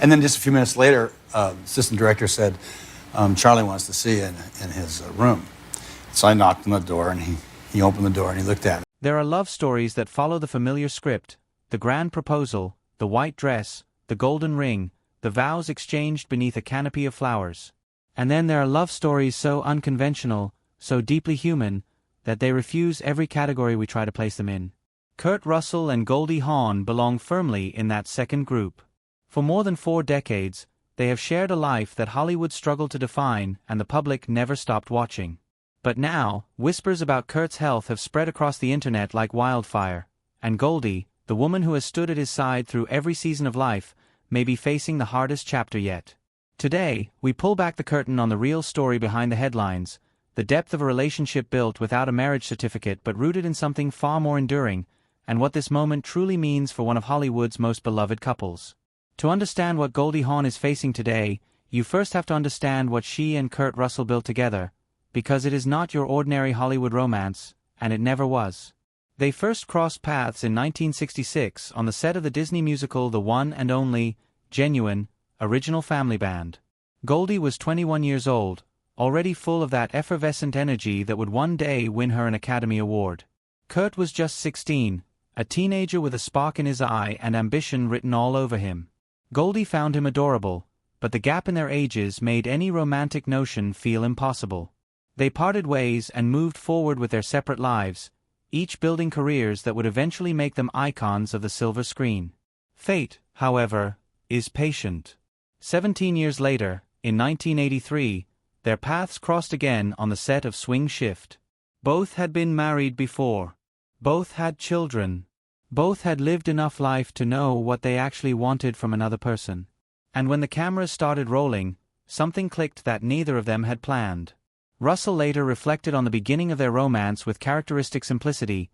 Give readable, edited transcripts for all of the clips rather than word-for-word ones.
And then just a few minutes later, assistant director said, Charlie wants to see you in his room. So I knocked on the door, and he opened the door, and he looked at me. There are love stories that follow the familiar script: the grand proposal, the white dress, the golden ring, the vows exchanged beneath a canopy of flowers. And then there are love stories so unconventional, so deeply human, that they refuse every category we try to place them in. Kurt Russell and Goldie Hawn belong firmly in that second group. For more than 4 decades, they have shared a life that Hollywood struggled to define and the public never stopped watching. But now, whispers about Kurt's health have spread across the internet like wildfire, and Goldie, the woman who has stood at his side through every season of life, may be facing the hardest chapter yet. Today, we pull back the curtain on the real story behind the headlines, the depth of a relationship built without a marriage certificate but rooted in something far more enduring, and what this moment truly means for one of Hollywood's most beloved couples. To understand what Goldie Hawn is facing today, you first have to understand what she and Kurt Russell built together, because it is not your ordinary Hollywood romance, and it never was. They first crossed paths in 1966 on the set of the Disney musical The One and Only, Genuine, Original Family Band. Goldie was 21 years old, already full of that effervescent energy that would one day win her an Academy Award. Kurt was just 16, a teenager with a spark in his eye and ambition written all over him. Goldie found him adorable, but the gap in their ages made any romantic notion feel impossible. They parted ways and moved forward with their separate lives, each building careers that would eventually make them icons of the silver screen. Fate, however, is patient. 17 years later, in 1983, their paths crossed again on the set of Swing Shift. Both had been married before. Both had children. Both had lived enough life to know what they actually wanted from another person. And when the cameras started rolling, something clicked that neither of them had planned. Russell later reflected on the beginning of their romance with characteristic simplicity,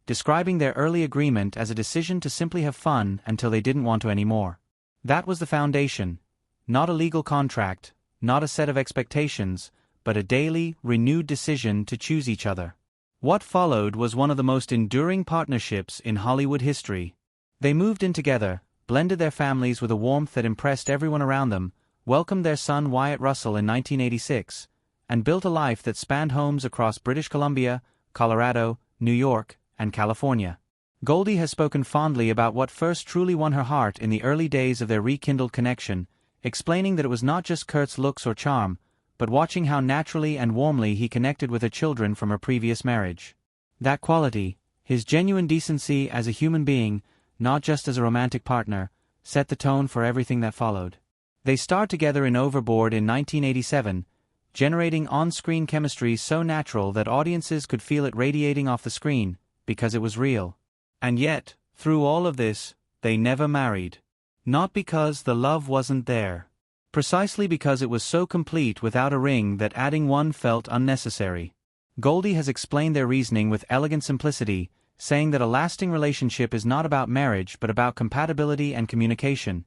describing their early agreement as a decision to simply have fun until they didn't want to anymore. That was the foundation, not a legal contract, not a set of expectations, but a daily, renewed decision to choose each other. What followed was one of the most enduring partnerships in Hollywood history. They moved in together, blended their families with a warmth that impressed everyone around them, welcomed their son Wyatt Russell in 1986, and built a life that spanned homes across British Columbia, Colorado, New York, and California. Goldie has spoken fondly about what first truly won her heart in the early days of their rekindled connection, explaining that it was not just Kurt's looks or charm, but watching how naturally and warmly he connected with her children from her previous marriage. That quality, his genuine decency as a human being, not just as a romantic partner, set the tone for everything that followed. They starred together in Overboard in 1987, generating on-screen chemistry so natural that audiences could feel it radiating off the screen, because it was real. And yet, through all of this, they never married. Not because the love wasn't there. Precisely because it was so complete without a ring that adding one felt unnecessary. Goldie has explained their reasoning with elegant simplicity, saying that a lasting relationship is not about marriage but about compatibility and communication.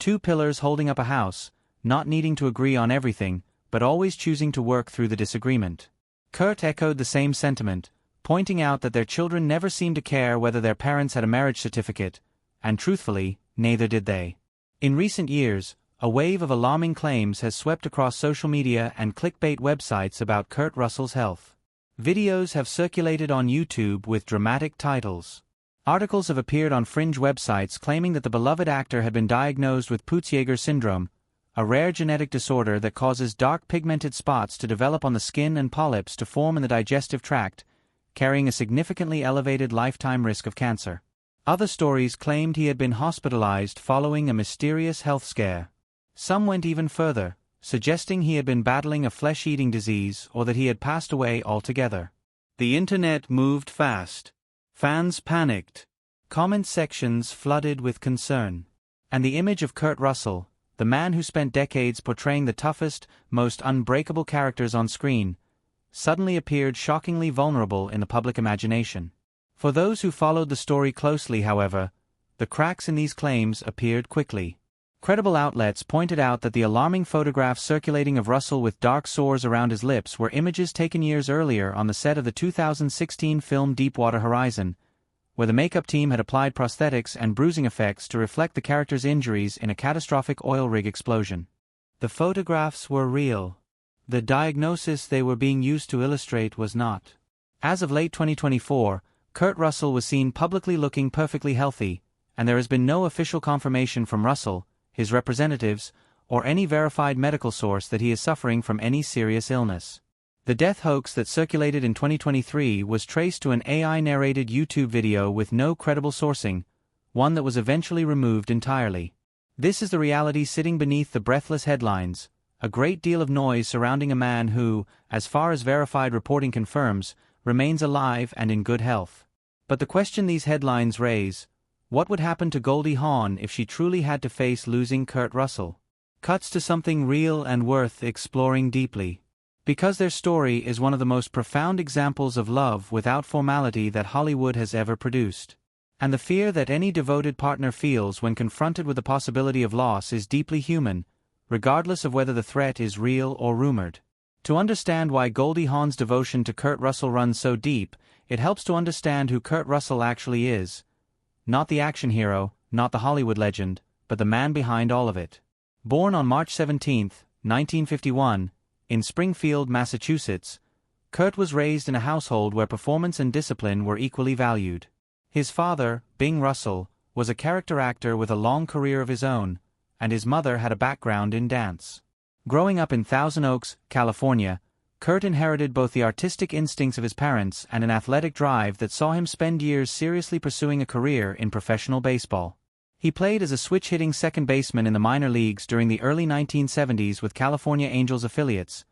2 pillars holding up a house, not needing to agree on everything, but always choosing to work through the disagreement. Kurt echoed the same sentiment, pointing out that their children never seemed to care whether their parents had a marriage certificate, and truthfully, neither did they. In recent years, a wave of alarming claims has swept across social media and clickbait websites about Kurt Russell's health. Videos have circulated on YouTube with dramatic titles. Articles have appeared on fringe websites claiming that the beloved actor had been diagnosed with Peutz-Jeghers syndrome, a rare genetic disorder that causes dark pigmented spots to develop on the skin and polyps to form in the digestive tract, carrying a significantly elevated lifetime risk of cancer. Other stories claimed he had been hospitalized following a mysterious health scare. Some went even further, suggesting he had been battling a flesh-eating disease or that he had passed away altogether. The internet moved fast. Fans panicked. Comment sections flooded with concern. And the image of Kurt Russell, the man who spent decades portraying the toughest, most unbreakable characters on screen, suddenly appeared shockingly vulnerable in the public imagination. For those who followed the story closely, however, the cracks in these claims appeared quickly. Credible outlets pointed out that the alarming photographs circulating of Russell with dark sores around his lips were images taken years earlier on the set of the 2016 film Deepwater Horizon, where the makeup team had applied prosthetics and bruising effects to reflect the character's injuries in a catastrophic oil rig explosion. The photographs were real. The diagnosis they were being used to illustrate was not. As of late 2024, Kurt Russell was seen publicly looking perfectly healthy, and there has been no official confirmation from Russell, his representatives, or any verified medical source that he is suffering from any serious illness. The death hoax that circulated in 2023 was traced to an AI-narrated YouTube video with no credible sourcing, one that was eventually removed entirely. This is the reality sitting beneath the breathless headlines, a great deal of noise surrounding a man who, as far as verified reporting confirms, remains alive and in good health. But the question these headlines raise: what would happen to Goldie Hawn if she truly had to face losing Kurt Russell? Cuts to something real and worth exploring deeply. Because their story is one of the most profound examples of love without formality that Hollywood has ever produced. And the fear that any devoted partner feels when confronted with the possibility of loss is deeply human, regardless of whether the threat is real or rumored. To understand why Goldie Hawn's devotion to Kurt Russell runs so deep, it helps to understand who Kurt Russell actually is. Not the action hero, not the Hollywood legend, but the man behind all of it. Born on March 17, 1951, in Springfield, Massachusetts, Kurt was raised in a household where performance and discipline were equally valued. His father, Bing Russell, was a character actor with a long career of his own, and his mother had a background in dance. Growing up in Thousand Oaks, California, Kurt inherited both the artistic instincts of his parents and an athletic drive that saw him spend years seriously pursuing a career in professional baseball. He played as a switch-hitting second baseman in the minor leagues during the early 1970s with California Angels affiliates,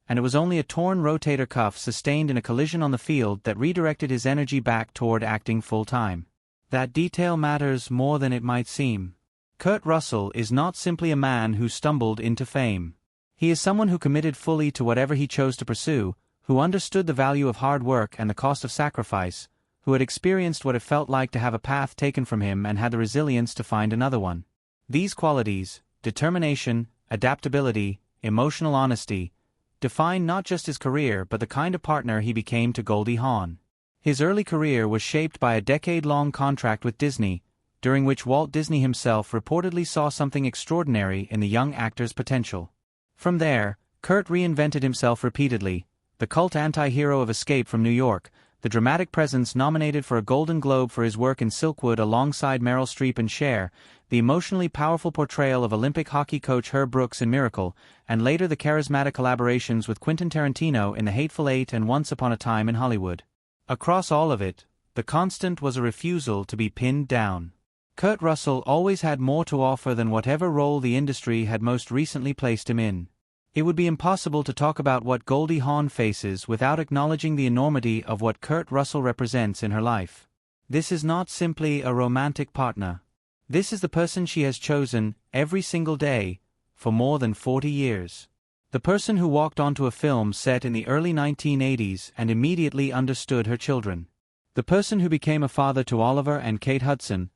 and it was only a torn rotator cuff sustained in a collision on the field that redirected his energy back toward acting full-time. That detail matters more than it might seem. Kurt Russell is not simply a man who stumbled into fame. He is someone who committed fully to whatever he chose to pursue, who understood the value of hard work and the cost of sacrifice, who had experienced what it felt like to have a path taken from him and had the resilience to find another one. These qualities, determination, adaptability, emotional honesty, define not just his career but the kind of partner he became to Goldie Hawn. His early career was shaped by a decade-long contract with Disney, during which Walt Disney himself reportedly saw something extraordinary in the young actor's potential. From there, Kurt reinvented himself repeatedly, the cult anti-hero of Escape from New York, the dramatic presence nominated for a Golden Globe for his work in Silkwood alongside Meryl Streep and Cher, the emotionally powerful portrayal of Olympic hockey coach Herb Brooks in Miracle, and later the charismatic collaborations with Quentin Tarantino in The Hateful Eight and Once Upon a Time in Hollywood. Across all of it, the constant was a refusal to be pinned down. Kurt Russell always had more to offer than whatever role the industry had most recently placed him in. It would be impossible to talk about what Goldie Hawn faces without acknowledging the enormity of what Kurt Russell represents in her life. This is not simply a romantic partner. This is the person she has chosen, every single day, for more than 40 years. The person who walked onto a film set in the early 1980s and immediately understood her children. The person who became a father to Oliver and Kate Hudson,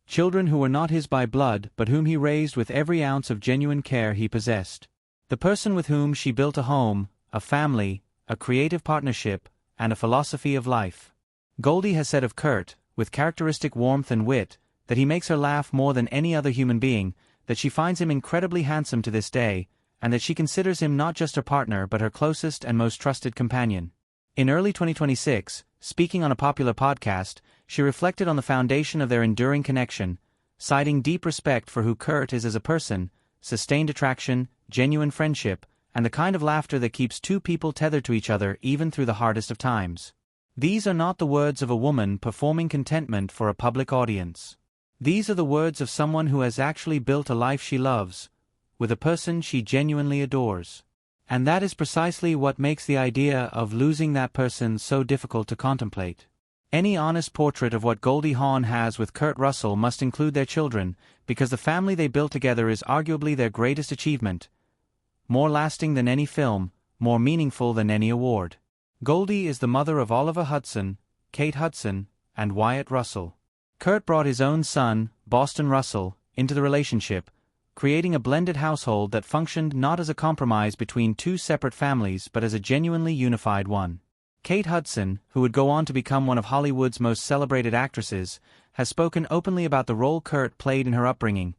children who were not his by blood but whom he raised with every ounce of genuine care he possessed. The person with whom she built a home, a family, a creative partnership, and a philosophy of life. Goldie has said of Kurt, with characteristic warmth and wit, that he makes her laugh more than any other human being, that she finds him incredibly handsome to this day, and that she considers him not just her partner but her closest and most trusted companion. In early 2026, speaking on a popular podcast, she reflected on the foundation of their enduring connection, citing deep respect for who Kurt is as a person, sustained attraction, genuine friendship, and the kind of laughter that keeps two people tethered to each other even through the hardest of times. These are not the words of a woman performing contentment for a public audience. These are the words of someone who has actually built a life she loves, with a person she genuinely adores. And that is precisely what makes the idea of losing that person so difficult to contemplate. Any honest portrait of what Goldie Hawn has with Kurt Russell must include their children, because the family they built together is arguably their greatest achievement, more lasting than any film, more meaningful than any award. Goldie is the mother of Oliver Hudson, Kate Hudson, and Wyatt Russell. Kurt brought his own son, Boston Russell, into the relationship, creating a blended household that functioned not as a compromise between two separate families but as a genuinely unified one. Kate Hudson, who would go on to become one of Hollywood's most celebrated actresses, has spoken openly about the role Kurt played in her upbringing,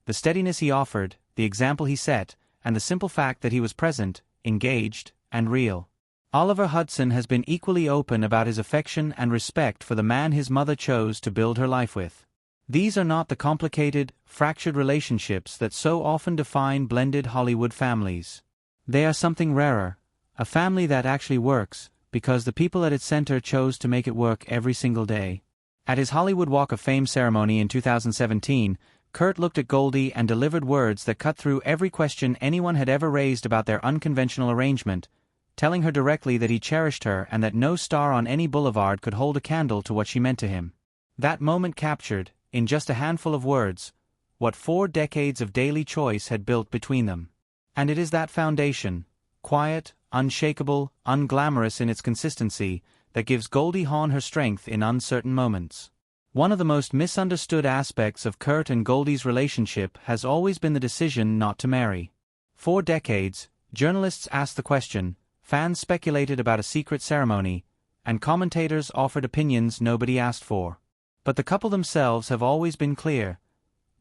the steadiness he offered, the example he set, and the simple fact that he was present, engaged, and real. Oliver Hudson has been equally open about his affection and respect for the man his mother chose to build her life with. These are not the complicated, fractured relationships that so often define blended Hollywood families. They are something rarer, a family that actually works, because the people at its center chose to make it work every single day. At his Hollywood Walk of Fame ceremony in 2017, Kurt looked at Goldie and delivered words that cut through every question anyone had ever raised about their unconventional arrangement, telling her directly that he cherished her and that no star on any boulevard could hold a candle to what she meant to him. That moment captured, in just a handful of words, what 4 decades of daily choice had built between them. And it is that foundation, quiet, unshakable, unglamorous in its consistency, that gives Goldie Hawn her strength in uncertain moments. One of the most misunderstood aspects of Kurt and Goldie's relationship has always been the decision not to marry. For decades, journalists asked the question, fans speculated about a secret ceremony, and commentators offered opinions nobody asked for. But the couple themselves have always been clear.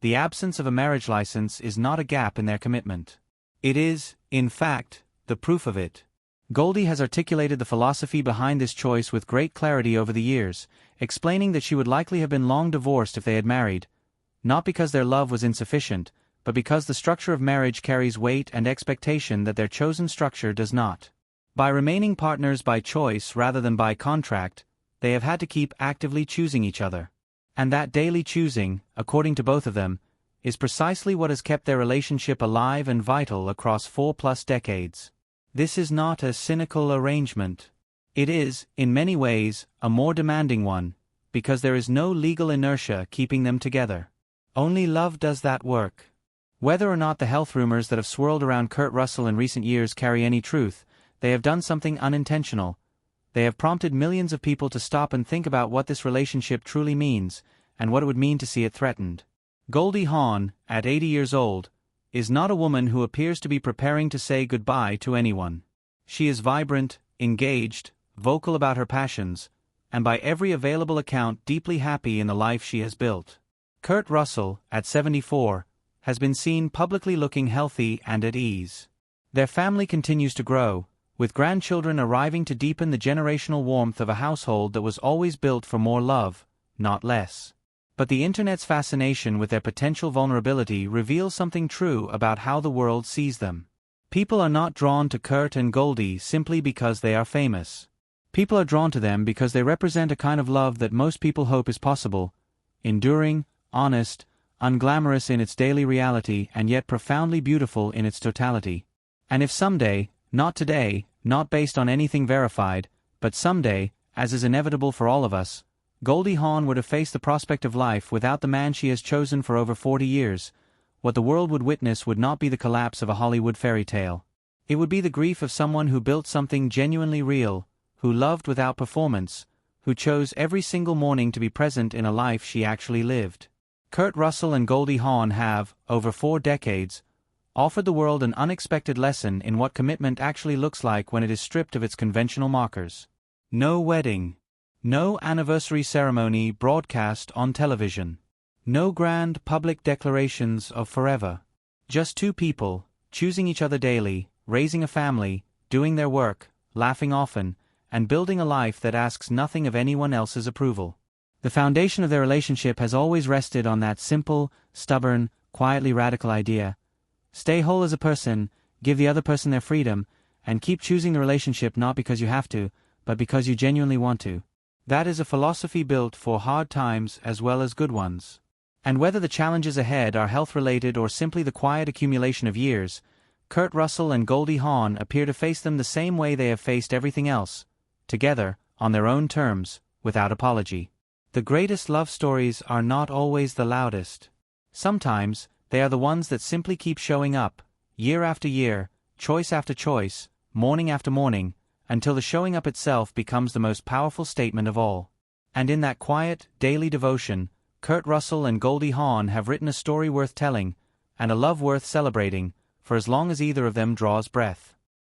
The absence of a marriage license is not a gap in their commitment. It is, in fact, the proof of it. Goldie has articulated the philosophy behind this choice with great clarity over the years, explaining that she would likely have been long divorced if they had married, not because their love was insufficient, but because the structure of marriage carries weight and expectation that their chosen structure does not. By remaining partners by choice rather than by contract, they have had to keep actively choosing each other. And that daily choosing, according to both of them, is precisely what has kept their relationship alive and vital across 4+ decades. This is not a cynical arrangement. It is, in many ways, a more demanding one, because there is no legal inertia keeping them together. Only love does that work. Whether or not the health rumors that have swirled around Kurt Russell in recent years carry any truth, they have done something unintentional. They have prompted millions of people to stop and think about what this relationship truly means, and what it would mean to see it threatened. Goldie Hawn, at 80 years old, is not a woman who appears to be preparing to say goodbye to anyone. She is vibrant, engaged, vocal about her passions, and by every available account deeply happy in the life she has built. Kurt Russell, at 74, has been seen publicly looking healthy and at ease. Their family continues to grow, with grandchildren arriving to deepen the generational warmth of a household that was always built for more love, not less. But the internet's fascination with their potential vulnerability reveals something true about how the world sees them. People are not drawn to Kurt and Goldie simply because they are famous. People are drawn to them because they represent a kind of love that most people hope is possible, enduring, honest, unglamorous in its daily reality and yet profoundly beautiful in its totality. And if someday, not today, not based on anything verified, but someday, as is inevitable for all of us, Goldie Hawn were to face the prospect of life without the man she has chosen for over 40 years, what the world would witness would not be the collapse of a Hollywood fairy tale. It would be the grief of someone who built something genuinely real, who loved without performance, who chose every single morning to be present in a life she actually lived. Kurt Russell and Goldie Hawn have, over 4 decades, offered the world an unexpected lesson in what commitment actually looks like when it is stripped of its conventional markers. No wedding. No anniversary ceremony broadcast on television. No grand public declarations of forever. Just 2 people, choosing each other daily, raising a family, doing their work, laughing often, and building a life that asks nothing of anyone else's approval. The foundation of their relationship has always rested on that simple, stubborn, quietly radical idea. Stay whole as a person, give the other person their freedom, and keep choosing the relationship not because you have to, but because you genuinely want to. That is a philosophy built for hard times as well as good ones. And whether the challenges ahead are health-related or simply the quiet accumulation of years, Kurt Russell and Goldie Hawn appear to face them the same way they have faced everything else, together, on their own terms, without apology. The greatest love stories are not always the loudest. Sometimes, they are the ones that simply keep showing up, year after year, choice after choice, morning after morning, until the showing up itself becomes the most powerful statement of all. And in that quiet, daily devotion, Kurt Russell and Goldie Hawn have written a story worth telling, and a love worth celebrating, for as long as either of them draws breath.